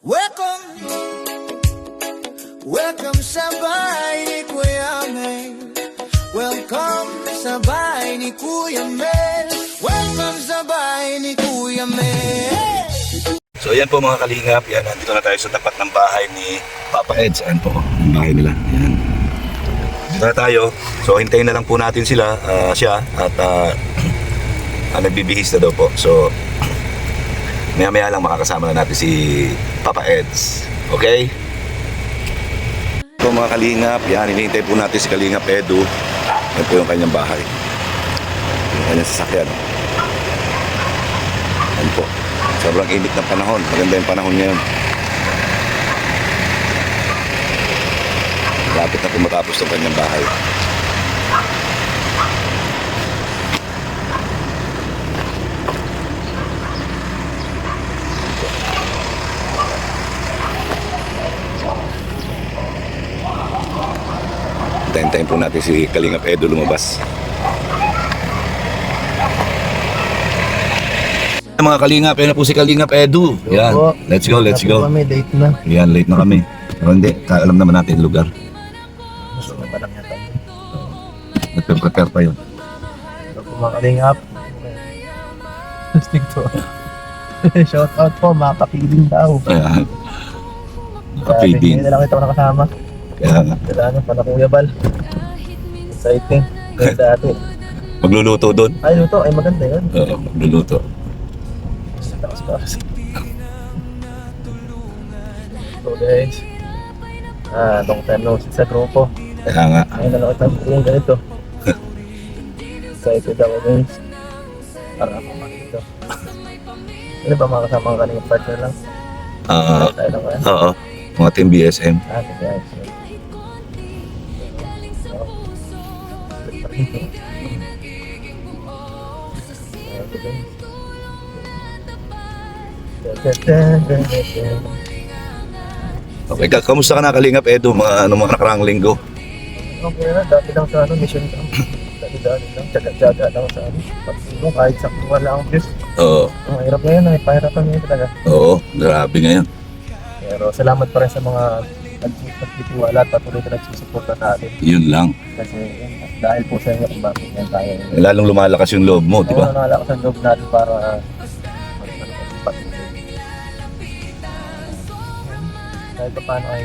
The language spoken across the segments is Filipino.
Welcome, welcome sa bahay ni Kuya Mel. Welcome sa bahay ni Kuya Mel. Welcome sa bahay ni Kuya Mel. So yan po mga kalingap, yan, nandito na tayo sa tapat ng bahay ni Papa Eds. Ayan po, ang bahay nila. Yan. Dito na tayo. So hintayin na lang po natin sila, siya at nagbibihis na daw po. So maya-maya lang makakasama na natin si Papa Eds. Okay? So mga kalingap, yan, hinihintay po natin si Kalingap Edu. Yan po yung kanyang bahay. Yung kanyang sasakyan. Yan po. Sobrang init ng panahon. Maganda yung panahon ngayon. Lapit na po matapos ng kanyang bahay. Hintayin po natin si Kalingap Edu lumabas. Mga Kalingap, yan na po si Kalingap Edu. Yan, let's go, let's go. Kami, late na. Yan, late na kami. Pero hindi, alam naman natin yung lugar. Gusto na pa lang yata. Nagpe-prepare pa yun. Ito po mga kalingap. Stick to. Shout out po, mga kapiling daw. Ayan. Grabe, Kapiding. ngayon na lang ito nakasama. Kaya nga. Kailangan pa na Kuya Bal. Exciting. Kaya dati. Magluluto doon. Ay, luto. Ay, maganda yun. Oo, magluluto. Tapos so guys. Long time no see sa grupo. Kaya nga. Ngayon na lang ito yung ganito. Excited ako guys. Para ako makito. Ano ba mga kasama ang kanina partner lang? Tayo lang ba? Oo. Mga team BSM. Guys. Okay, kamusta ka na Kalingap Edu? Mga nakaraang linggo? Okay na, dati lang sa mission camp. Dati lang, tsaga-tsaga lang sa pagtulong kahit sa wala ang views. Oo. Ang hirap ngayon, ay pahirapan ngayon talaga. Oo, grabe ngayon. Pero salamat pa rin sa mga nagtitiwala at patuloy na nagsusuporta sa atin. Yun lang. Kasi dahil po sa inyo kung bakit yan tayo. Lalong lumalakas yung loob mo, di ba? Nalakas ang loob natin para kahit pa paano ay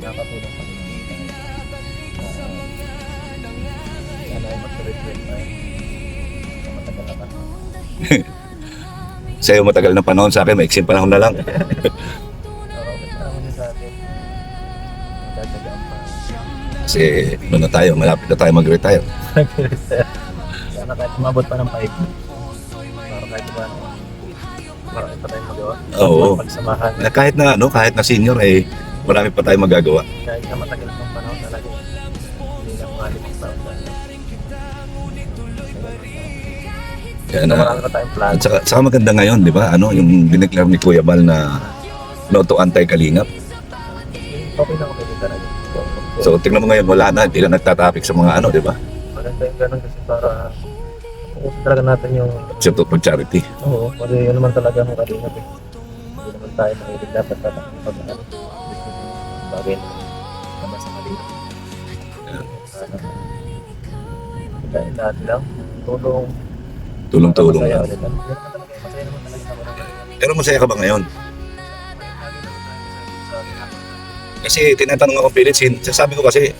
nakatulong sa mga sana ay mag-reflect tayo sa matagal na panahon. Sa'yo matagal na panahon, sa akin maiksing panahon na lang. Marami sa atin. Nagdadagaan pa. Kasi ano na tayo, malapit na tayo mag-retire. Sana kahit umabot pa ng 5. Para kahit pa marami pa tayong magawa. Oo. Pagsamahan. Kahit na kahit na senior marami pa tayong magagawa. Kahit na matagal ng panahon talaga. Hindi lang mga limang taon na. Kaya Marami pa tayong plan. At saka maganda ngayon, di ba? Yung dineclare ni Kuya Bal na no to anti-Kalingap. Okay na okay din talaga. So tingnan mo ngayon, wala na, hindi lang nagtatapik sa mga di ba? Maganda yung ganun kasi para focus talaga natin yung For charity. oo, kasi yun naman talaga ang kalingap eh. Hindi naman tayo mahilig dapat pag-ano. Bagay naman sa kalingap. Dahil dati lang, tulong. Tulong-tulong Masaya lang. ulit. Yun naman talaga, masaya naman talaga sa mga Pero masaya ka ba ngayon? Kasi tinatanong ako, Pilit, sabi ko kasi,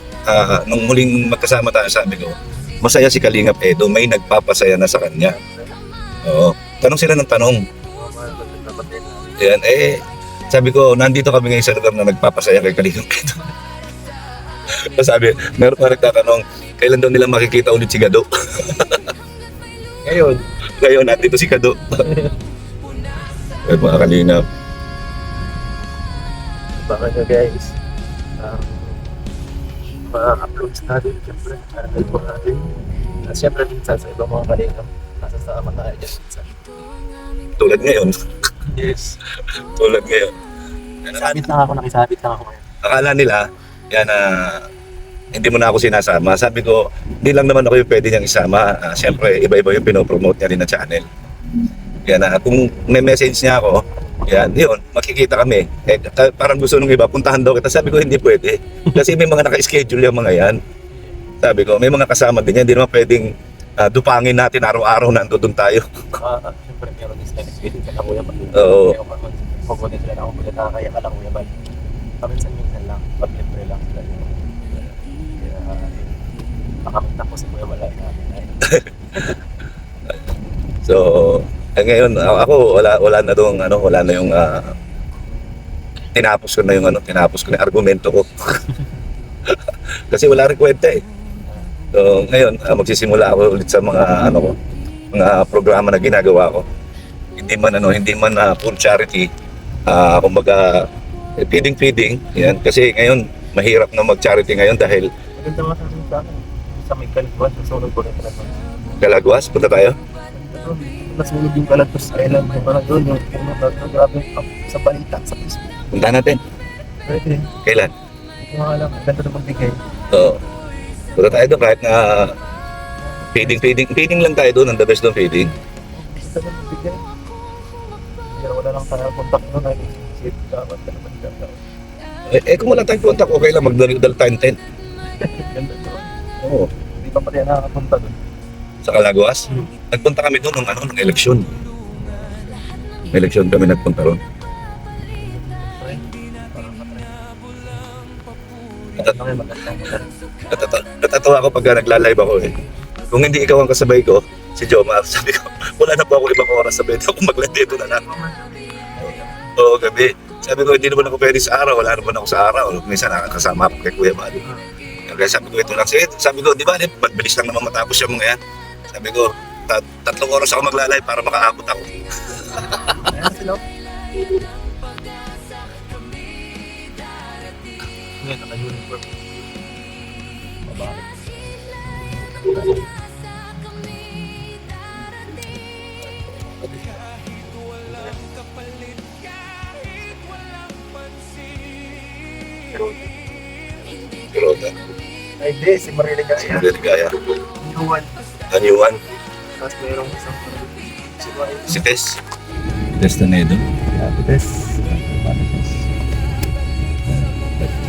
nung muling magkasama tayo, sabi ko, masaya si Kalingap Edu, may nagpapasaya na sa kanya. Oo. Tanong sila ng tanong. Yan, sabi ko, nandito kami ngayon sa lugar na nagpapasaya kay Kalingap Edu. Sabi, meron pa nagtatanong, kailan daw nila makikita ulit si Gado? Ngayon, nandito si Gado. Mga Kalingap. Baka nyo guys, ma-uploads natin siyempre, po natin. At siyempre minsan sa ibang mga kalingap, nasasama tayo dyan minsan. Tulad ngayon. Yes. Tulad ngayon. Nakisabit lang ako ngayon. Akala nila, yan hindi mo na ako sinasama. Sabi ko, hindi lang naman ako yung pwede niyang isama. Siyempre, iba-iba yung pinopromote niya rin na channel. Kaya kung may message niya ako, Yan, yun, makikita kami. Parang gusto nung iba, puntahan daw kita. Sabi ko, hindi pwede. Kasi may mga naka-schedule yung mga yan. Sabi ko, may mga kasama din yan. Hindi naman pwedeng dupangin natin araw-araw na doon tayo. Siyempre, meron din sila nag-schedule ka na kuya ba? Oo. Kaya kung pupunta sila na kung nakakaya ka lang kuya ba? Paminsan-minsan lang, pag-libre lang sila. Kaya, makamit na po si kuya wala namin. So, ngayon ako wala na dong wala na yung tinapos ko na yung argumento ko. Kasi wala rin kwenta eh. So, ngayon magsisimula ako ulit sa mga mga programa na ginagawa ko. Hindi man full charity. Kumbaga feeding yan kasi ngayon mahirap na mag-charity ngayon dahil Maganda nga sa akin. Sa may kaliguan, nasunod ko rin talaga. Galagwas, punta tayo. Nasunod yung kalagpas sa island. Parang doon, yung grabe sa balita, sa Facebook. Punta natin. Pwede. Kailan? Kung nga lang, ganda na magbigay. Oo. Punta tayo doon kahit na feeding lang tayo doon. Ang the best doon feeding. Ganda na magbigay. Pero wala lang tayo contact doon. Ay, isip dapat ka naman ganda. Kung wala tayong contact, okay lang. Magdala tayong tent. Ganda doon. Oo. Hindi pa pala nakakapunta doon. Sa Calagwas. Nagpunta kami doon ng eleksyon. May eleksyon kami nagpunta ron. Natatawa ako pag nagla-live ako eh. Kung hindi ikaw ang kasabay ko, si Jomar, sabi ko, wala na po ako ibang oras sa bed. Ako mag-live dito na lang. Oo, gabi. Sabi ko, hindi naman ako pwede sa araw. Wala naman ako sa araw. Minsan nakakasama ako kay Kuya Mali. Kaya sabi ko, ito lang. Sabi ko, di ba, mabilis lang naman matapos yung mga yan. Sabi ko, 3 oras ako magla-live para makaabot ako. Ayan sila. Ngayon, naka-uniform. Babae. Pilota. Ay, di, si Marily Gaya. Hindi gaya. Inuwan. Anyuan. Tapos mayroong isang si Wai. Si Tess. Tess Tanedo. Tess.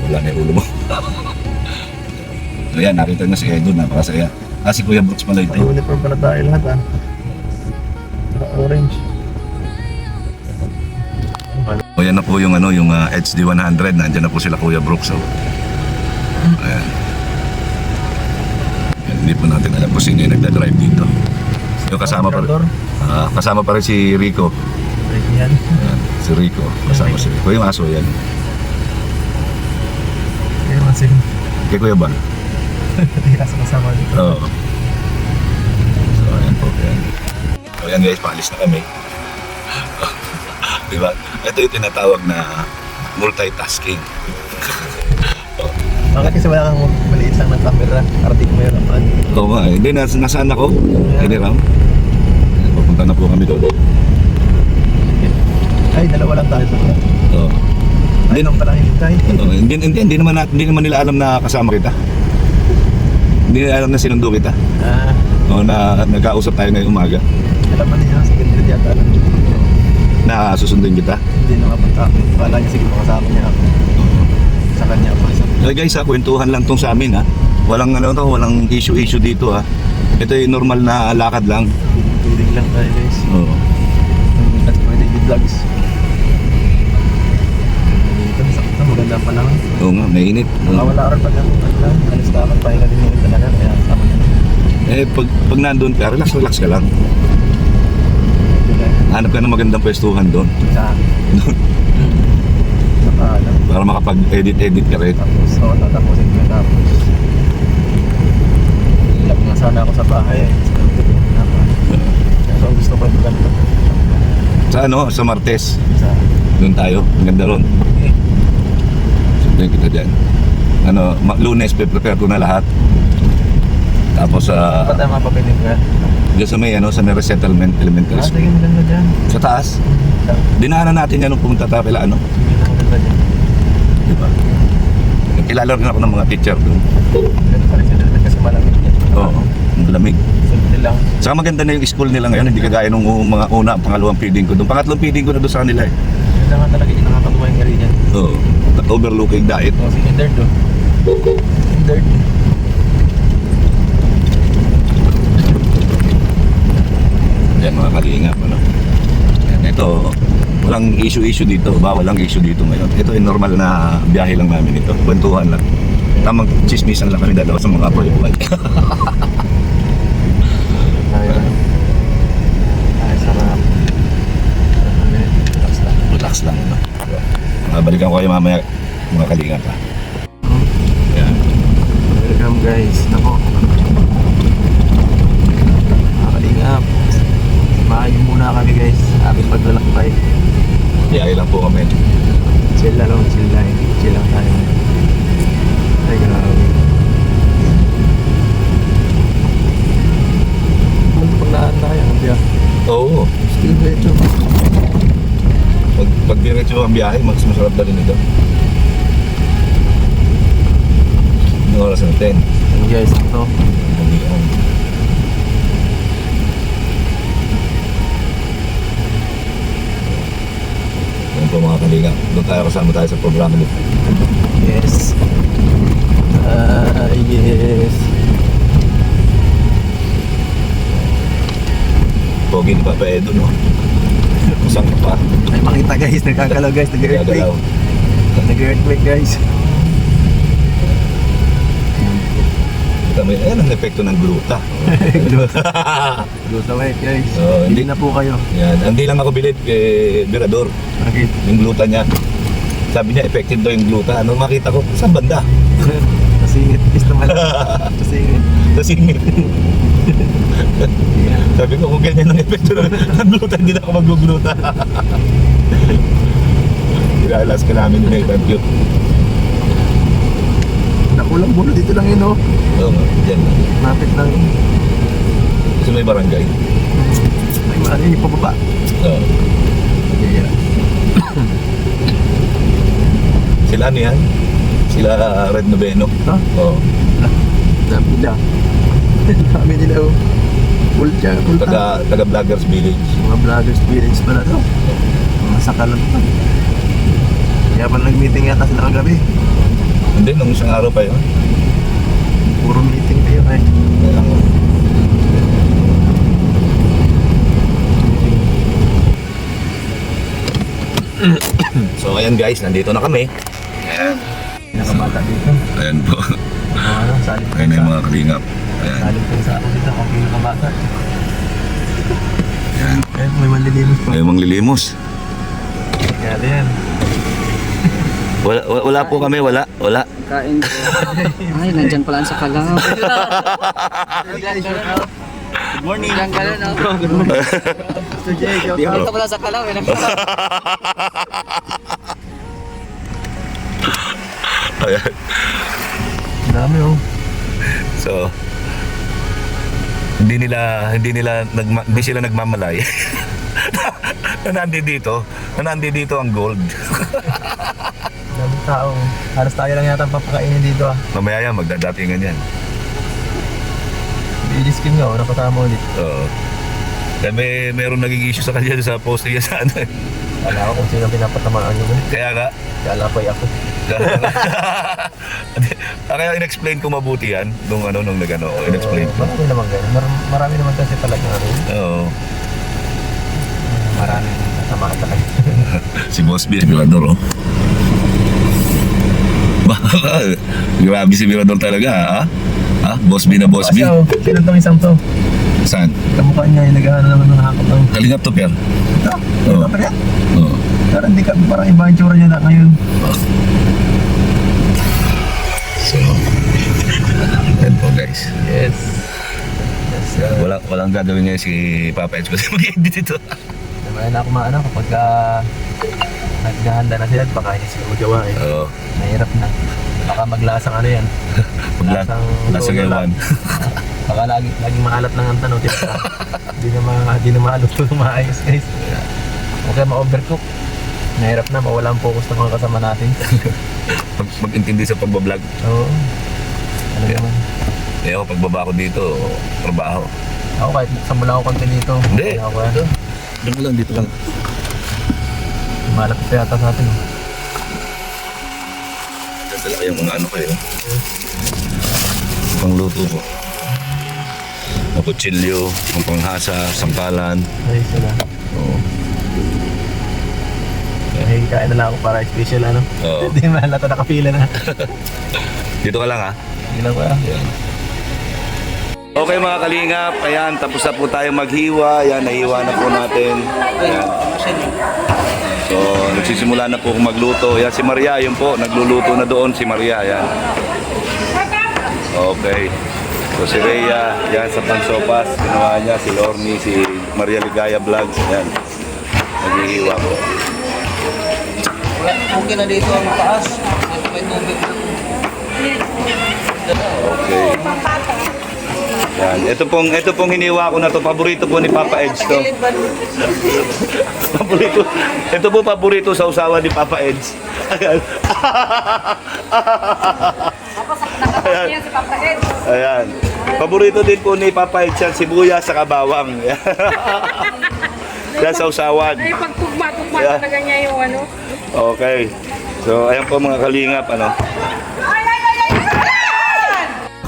Wala na yung ulo mo. Ayan, nakita na si Edo. Napakasaya. Si Kuya Brooks pala ito. Uniform pa na tayo lahat ah. Orange. O yan na po yung yung HD 100. Nandiyan na po sila Kuya Brooks. Ayan. Hindi po natin alam kung sino yung nagdadrive dito. Yung kasama pa rin si Rico. Yan. Ayan, si Rico. Kasama si Rico. Yung aso yan. Kaya masing. Kay Kuya Bal. Hindi kasama dito. Oo. So ayan po. Ayan. So ayan guys, paalis na kami. Diba? Ito yung tinatawag na multitasking. Bakit kasi wala kang maliit lang ng camera? Arating mo yun naman. Oo nga eh. Hindi, nasaan ako? Hindi raw. Papunta na po kami doon. Ay, dalawa lang tayo. Oo. Hindi naman pala hinintay. Oo, hindi naman nila alam na kasama kita. Hindi nila alam na sinundo kita. Oo, na nagkausap tayo ngayong umaga. Alam mo niya, sa ganito yata alam niya. Na susundin kita. Hindi nakapunta. Kala niya sige makasama niya ako. Sa kanya pa. So guys, kwentuhan lang tong sa amin ha. Walang walang issue dito ha. Ito yung normal na lakad lang. Feeling lang tayo guys. Oo. At pwede i-vlogs. Dito, sakit na. Maganda pa lang. Oo nga, mainit. Wala ka rin pag alis ka lang. Pahinga din yung talaga. Kaya sama niya. Pag nandun ka, relax ka lang. Hanap ka ng magandang pwestuhan doon. Sa alam. Para makapag-edit ka rin. Tapos, tatapusin ko yung tapos. Ilap nga sana ako sa bahay eh. So, gusto ko yung ganito. Sa Martes. Sa Doon tayo. Ang ganda ron. Sundan kita dyan. Lunes, prepare ko na lahat. Tapos ba't ang mapapitin ka? dyan sa may resettlement elementary school. Sige, maganda dyan. Sa taas. Dinaanan natin yan nung pumunta tayo pala Maganda dyan. Diba? Kilala rin ako ng mga teacher doon. Ganun pa rin sila kasi malamig niya. Oo, ang lamig. Simple lang. Saka maganda na yung school nila ngayon, hindi kagaya nung mga pangalawang feeding ko doon. Pangatlong feeding ko na doon sa kanila eh. Maganda nga talaga yung nakakatuwa yung area niyan. Oo. Overlooking diet. Kasi yung dirt do. Yung dirt. Yan mga kalingap, ano. Yan, ito, walang issue dito. Bawal lang issue dito ngayon. Ito ay normal na biyahe lang namin ito. Kwentuhan lang. Tamang chismisan lang kami dalawa sa mga boy-boy. Ay, sarap. Relax lang. Relax lang, ano. Balikan ko kayo mamaya, mga kalingap, ha. Yan. Welcome guys. Nako. Makalingap. Samahin muna kami guys. Aming paglalakbay. Biyahe lang po kami. Chill lang. Chill lang. Chill lang tayo. Ay, grabe. Pag naan na kayo, biya. Oo. Still medyo. Pag diretso ang biyahe, mas masarap na rin ito. Anong oras na 10? Yung guys, ito. Yan po mga kalingap. Doon tayo kasama tayo sa programa nito. Yes. Yes. Pogi ni Papa Edo, no? Kusang pa. Ay, makita guys, nagkakalaw guys, nag-earthquake. Gagalaw. Nag-earthquake guys. Kita mo, ayan ang epekto ng gluta. Gluta white guys. Hindi Hindi na po kayo. Yan. Hindi lang ako bilid kay Birador. Bakit? Yung gluta niya. Sabi niya, effective daw yung gluta. Ano makita ko? Saan banda? Nasingit. Gusto naman. Nasingit. Sa singit. Sabi ko, kung ganyan ang epekto ng gluta, hindi na ako mag-gluta. Ilalas ka namin yung Nathan Cute. Nakulang muna dito lang yun oh. Oo nga, dyan. Napit lang. Kasi may barangay. Ay, maano yung pababa. Oo. Yeah. Sila ano yan? Sila Red Noveno. Ha? Oo. Dami nila. Dami nila oh. Full siya. Full time. Taga Vloggers Village. Mga vloggers village pala to. Mga sakalan pa. Kaya pa nag-meeting yata sila kagabi. Hindi, nung isang araw pa yun. Puro meeting kayo eh. Kaya nga. So ayan guys, nandito na kami. Ayan. Nakabata dito. Ayan po. Ano, salit Ayan na yung mga kalingap. Ayan. Salit ko sa ako dito kung pinakabata. Ayan. Eh, may manlilimos pa. May manglilimos. Kaya yan. Wala po kami, wala. Kain. Ay, nandyan pala sa Kalaw. Good morning. Nandyan ka na, no? Mr. J, shout out. Dito pala sa Kalaw, eh. Ayan. Dami oh. So hindi sila nagmamalay. na nandito ang gold. Daming tao. Halos tayo lang yata ang papakainin dito ah. Mamaya yan, magdadatingan yan. I-diskim nga oh, nakasama ulit. Oo. Kaya meron naging issue sa kanya sa post niya sa ano. Wala ko kung sino pinapatamaan nyo. Kaya nga, Kala ko ako. kaya in-explain ko mabuti yan nung nagano, in-explain ko. Marami naman ganyan. Marami naman kasi talaga ano. Oo. Marami kasama ka talaga. Si Boss B, Mirador, oh. Grabe si Mirador talaga, ha? Ha? Boss B na Boss B? Kasi oh, sino tong isang to? Saan? Kamukha niya yung naghahanap naman ng hakap ng... Kalingap to, Per. Ito? Oo. Ito pa rin? Oo. Pero hindi ka, parang iba yung tsura niya na ngayon. So, yan po guys. Yes. Yes. Walang gagawin ngayon si Papa Eds kasi mag-edit ito. Naman ako maano kapag naghahanda na sila at pakainin siguro gawa eh. Oo. Mahirap na. Baka maglasang ano yan. Lasang ewan. Baka laging maalat lang ang tanong. Hindi na maluto ng maayos guys. Okay, ma-overcook. Mahirap na, mawala ang focus ng mga kasama natin. Mag-intindi sa pagbablog. Oo. Ano Yeah. naman. Eh ako, pagbaba ko dito, trabaho. Ako kahit buksan mo lang ako konti dito. Hindi. Ako yan. Doon lang, dito lang. malapit pa yata sa atin. Dala kayong mga ano kayo. Pangluto ko. Ang kutsilyo, ang panghasa, sangkalan. Ay, sila. Oo. Ay, kain na lang ako para special ano. Oo. Hindi malata nakapila na. Dito ka lang ha. Hindi lang ba? Okay mga kalingap, ayan, tapos na po tayo maghiwa. Ayan, nahiwa na po natin. Ayan. So, nagsisimula na po kung magluto. Ayan, si Maria, yun po, nagluluto na doon si Maria. Ayan. Okay. So, si Rhea, ayan, sa pansopas, ginawa niya, si Lorny, si Maria Ligaya Vlogs. Ayan, naghihiwa po. Okay na dito ang taas. May tubig. Okay. Yan. Ito pong hiniwa ko na to. Paborito po ni Papa Edge to. Paborito. Ito po paborito sa usawa ni Papa Edge. Ayan. Ayan. Ayan. Paborito din po ni Papa Edge yan, sibuyas sa kabawang. Yan sa usawan. Ay, pagtugma-tugma Yeah. talaga niya yung ano. Okay. So, ayan po mga kalingap, ano.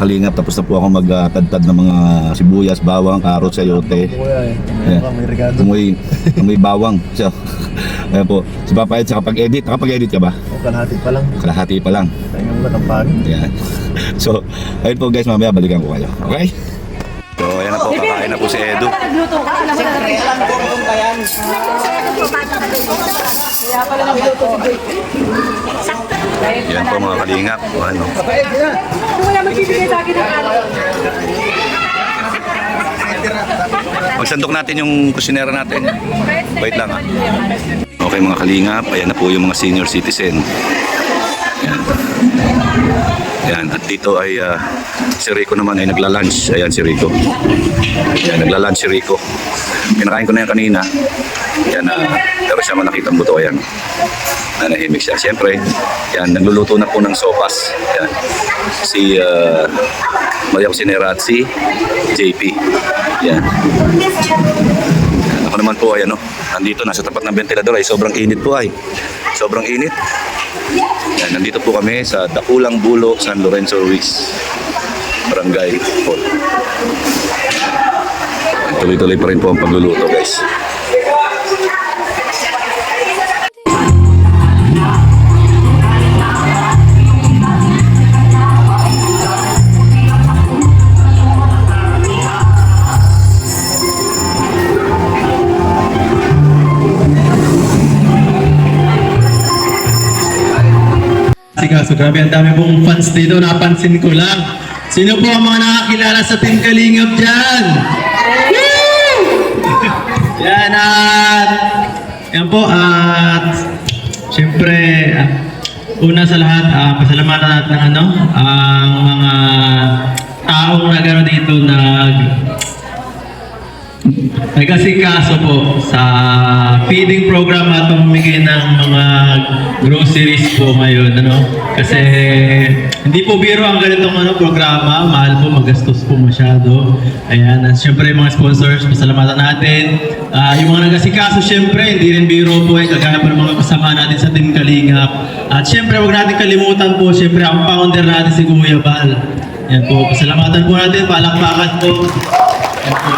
Kalingap, tapos na po ako magtadtad ng mga sibuyas, bawang, karot, sayote. Kuya eh. Yeah. May regado. Amoy bawang. So, ayan po. Si Papa Ed, nakapag-edit. Nakapag-edit ka ba? O, kalahati pa lang. Kalahati pa lang. Kaya nga ang pagod. Ayan. So, ayun po guys, mamaya balikan ko kayo. Okay? So, ayan na po. Kakain na po si Edu. Nagluto ka, alam mo na. Alam ko kung kayan. Kaya pala nagluto si Joy. Ayan po mga kalingap. Ano? Ano kaya magbibigay sa akin ng araw? Magsandok natin yung kusinera natin. Wait lang ha. Okay mga kalingap, ayan na po yung mga senior citizen. Ayan. Ayan. At dito ay si Rico naman ay nagla-lunch. Ayan si Rico. Ayan, nagla-lunch si Rico. Kinakain ko na yan kanina. Ayan, pero siya man nakita mo to. Ayan. Nanahimik siya. Siyempre, ayan, nagluluto na po ng sopas. Ayan. Si Maria Cusinera at si JP. Ayan. Ako naman po ay ano, nandito nasa tapat ng ventilador ay sobrang init po ay. Sobrang init. Yan, nandito po kami sa Dakulang Bulo, San Lorenzo Ruiz, Barangay Hall. Tuloy-tuloy pa rin po ang pagluluto guys. So grabe, ang dami pong fans dito, napansin ko lang. Sino po ang mga nakakilala sa Team Kalingap dyan? Woo! Yan at yan po at syempre una sa lahat pasalamatan natin ng ang mga taong nagano dito nagkasikaso po sa feeding program at pamimigay ng mga groceries po ngayon, kasi hindi po biro ang ganitong programa, mahal po, magastos po masyado. Ayan, at syempre yung mga sponsors, pasalamatan natin. Yung mga nagkasikaso, syempre, hindi rin biro po, kagaya pa ng mga kasama natin sa Team Kalingap. At syempre, huwag natin kalimutan po, syempre, ang founder natin si Kuya Bal. Yan po, pasalamatan po natin, palakpakan po. Yan po.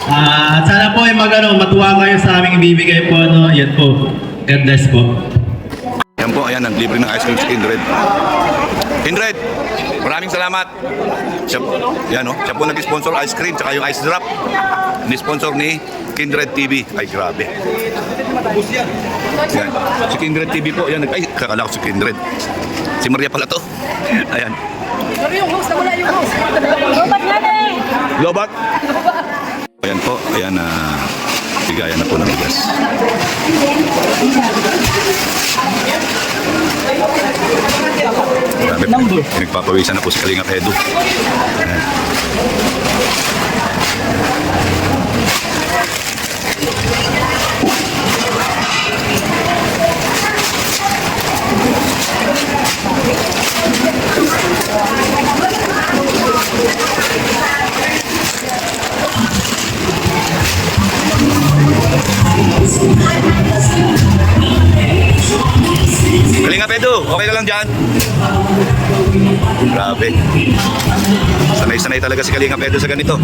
At sana po ay matuwa kayo sa aming ibibigay po, yan po. God bless po. Yan po, ayan, libre ng ice cream si Kindred. Kindred, maraming salamat. Siya po nag-sponsor ice cream, tsaka yung ice drop. Ni-sponsor ni Kindred TV. Ay, grabe. Yan. Si Kindred TV po, ayan, ay, kakala ko si Kindred. Si Maria pala to. Ayan. Pero yung host, wala yung host. Lobat nga na eh. Lobat? Ayan po, ayan, bigayan na po ng bigas. Grabe, pinagpapawisan na po si Kalingap Edu. Ayan. Kalingap Edu, okay ka lang dyan? Grabe. Sanay-sanay talaga si Kalingap Edu sa ganito.